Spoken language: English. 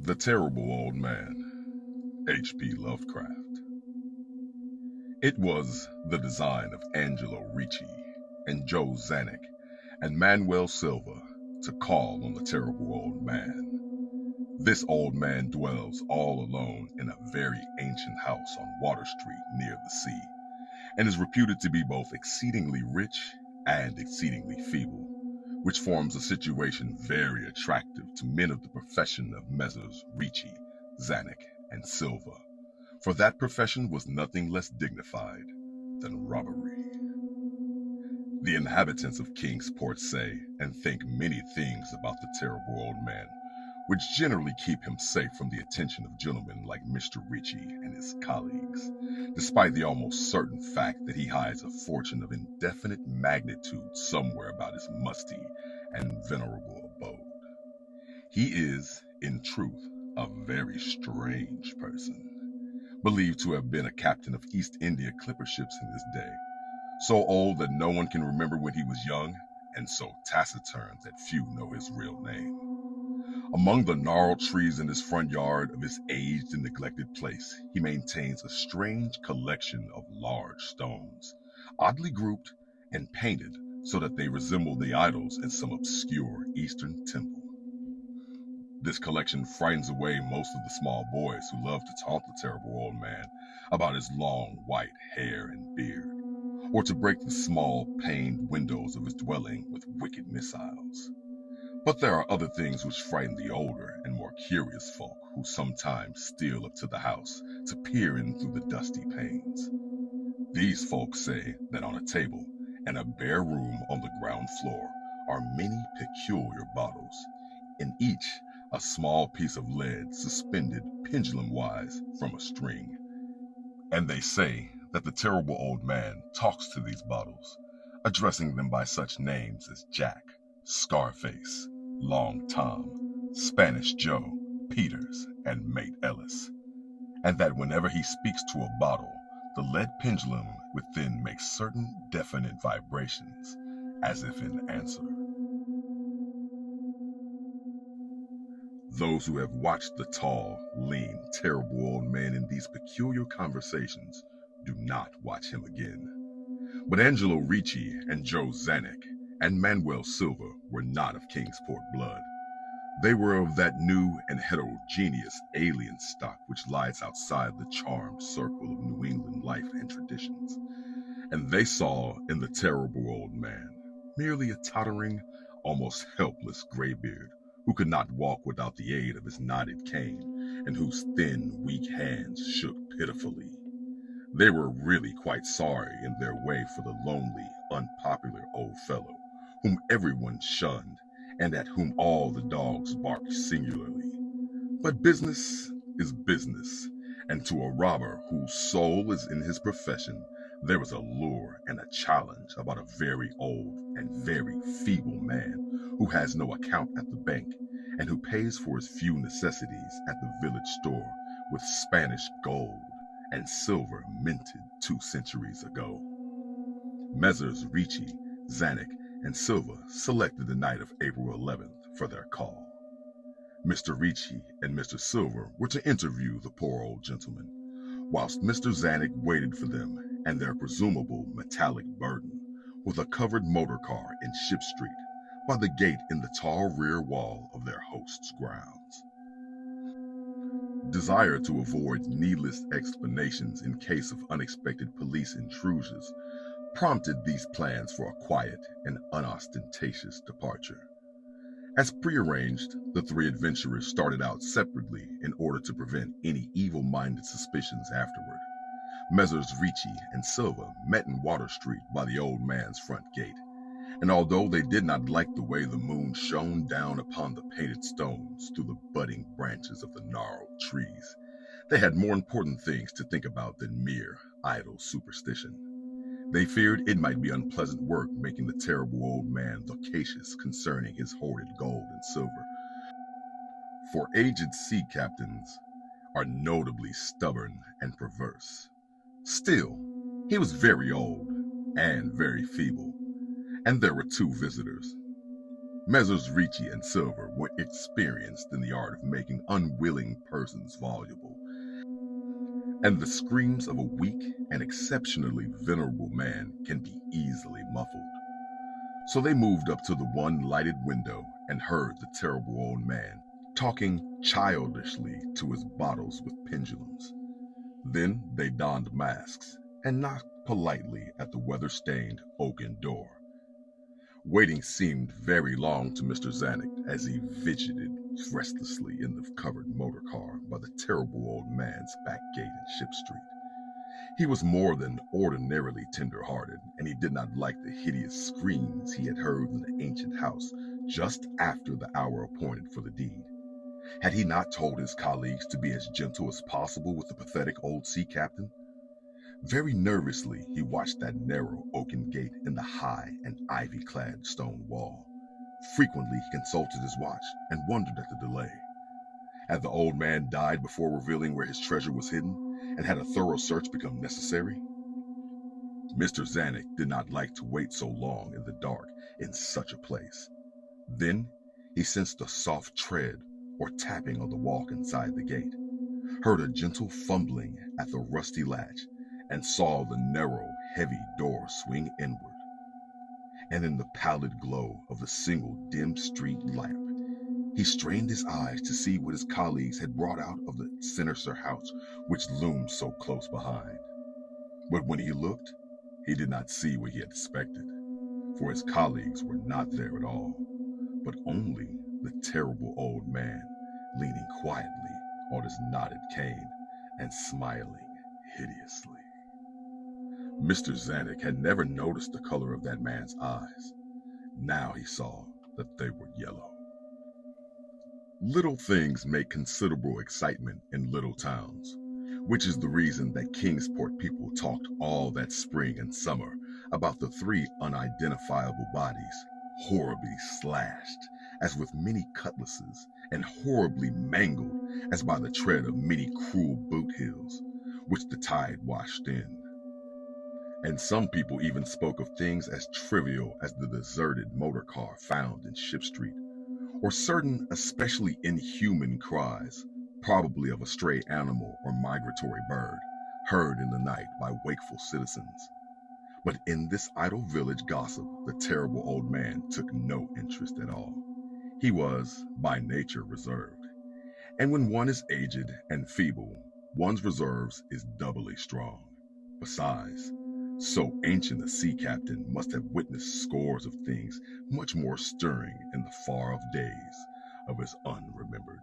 The Terrible Old Man, H.P. Lovecraft. It was the design of Angelo Ricci and Joe Zanuck and Manuel Silva to call on the terrible old man. This old man dwells all alone in a very ancient house on Water Street near the sea, and is reputed to be both exceedingly rich and exceedingly feeble, which forms a situation very attractive to men of the profession of Messrs. Ricci, Zanuck, and Silva, for that profession was nothing less dignified than robbery. The inhabitants of Kingsport say and think many things about the terrible old man, which generally keep him safe from the attention of gentlemen like Mr. Ricci and his colleagues, despite the almost certain fact that he hides a fortune of indefinite magnitude somewhere about his musty and venerable abode. He is, in truth, a very strange person, believed to have been a captain of East India clipper ships in his day, so old that no one can remember when he was young, and so taciturn that few know his real name. Among the gnarled trees in his front yard of his aged and neglected place, he maintains a strange collection of large stones, oddly grouped and painted so that they resemble the idols in some obscure Eastern temple. This collection frightens away most of the small boys who love to taunt the terrible old man about his long white hair and beard, or to break the small paned windows of his dwelling with wicked missiles. But there are other things which frighten the older and more curious folk who sometimes steal up to the house to peer in through the dusty panes. These folks say that on a table in a bare room on the ground floor are many peculiar bottles, in each a small piece of lead suspended pendulum-wise from a string. And they say that the terrible old man talks to these bottles, addressing them by such names as Jack, Scarface, Long Tom, Spanish Joe, Peters, and Mate Ellis, and that whenever he speaks to a bottle, the lead pendulum within makes certain definite vibrations, as if in answer. Those who have watched the tall, lean, terrible old man in these peculiar conversations do not watch him again. But Angelo Ricci and Joe Zanuck and Manuel Silva were not of Kingsport blood. They were of that new and heterogeneous alien stock which lies outside the charmed circle of New England life and traditions. And they saw in the terrible old man merely a tottering, almost helpless graybeard who could not walk without the aid of his knotted cane, and whose thin, weak hands shook pitifully. They were really quite sorry in their way for the lonely, unpopular old fellow, whom everyone shunned, and at whom all the dogs barked singularly. But business is business, and to a robber whose soul is in his profession, there is a lure and a challenge about a very old and very feeble man who has no account at the bank, and who pays for his few necessities at the village store with Spanish gold and silver minted 2 centuries ago. Messrs. Ricci, Zanuck, and Silva selected the night of April 11th for their call. Mr. Ricci and Mr. Silva were to interview the poor old gentleman, whilst Mr. Zanuck waited for them and their presumable metallic burden with a covered motor car in Ship Street by the gate in the tall rear wall of their host's grounds. Desire to avoid needless explanations in case of unexpected police intrusions prompted these plans for a quiet and unostentatious departure. As prearranged, the 3 adventurers started out separately in order to prevent any evil-minded suspicions afterward. Messrs. Ricci and Silva met in Water Street by the old man's front gate, and although they did not like the way the moon shone down upon the painted stones through the budding branches of the gnarled trees, they had more important things to think about than mere idle superstition. They feared it might be unpleasant work making the terrible old man loquacious concerning his hoarded gold and silver, for aged sea captains are notably stubborn and perverse. Still, he was very old and very feeble, and there were 2 visitors. Messrs. Ricci and Silver were experienced in the art of making unwilling persons voluble, and the screams of a weak and exceptionally venerable man can be easily muffled. So they moved up to the one lighted window and heard the terrible old man talking childishly to his bottles with pendulums. Then they donned masks and knocked politely at the weather-stained oaken door. Waiting seemed very long to Mr. Zanuck as he fidgeted restlessly in the covered motor car by the terrible old man's back gate in Ship Street. He was more than ordinarily tender-hearted, and he did not like the hideous screams he had heard in the ancient house just after the hour appointed for the deed. Had he not told his colleagues to be as gentle as possible with the pathetic old sea captain? Very nervously, he watched that narrow oaken gate in the high and ivy-clad stone wall. Frequently, he consulted his watch and wondered at the delay. Had the old man died before revealing where his treasure was hidden, and had a thorough search become necessary? Mr. Zanuck did not like to wait so long in the dark in such a place. Then he sensed a soft tread or tapping on the walk inside the gate, heard a gentle fumbling at the rusty latch, and saw the narrow, heavy door swing inward. And in the pallid glow of the single dim street lamp, he strained his eyes to see what his colleagues had brought out of the sinister house which loomed so close behind. But when he looked, he did not see what he had expected, for his colleagues were not there at all, but only the terrible old man leaning quietly on his knotted cane and smiling hideously. Mr. Zanuck had never noticed the color of that man's eyes. Now he saw that they were yellow. Little things make considerable excitement in little towns, which is the reason that Kingsport people talked all that spring and summer about the three unidentifiable bodies, horribly slashed as with many cutlasses, and horribly mangled as by the tread of many cruel boot heels, which the tide washed in. And some people even spoke of things as trivial as the deserted motor car found in Ship Street, or certain especially inhuman cries, probably of a stray animal or migratory bird, heard in the night by wakeful citizens. But in this idle village gossip, the terrible old man took no interest at all. He was, by nature, reserved. And when one is aged and feeble, one's reserves is doubly strong. Besides, so ancient a sea captain must have witnessed scores of things much more stirring in the far-off days of his unremembered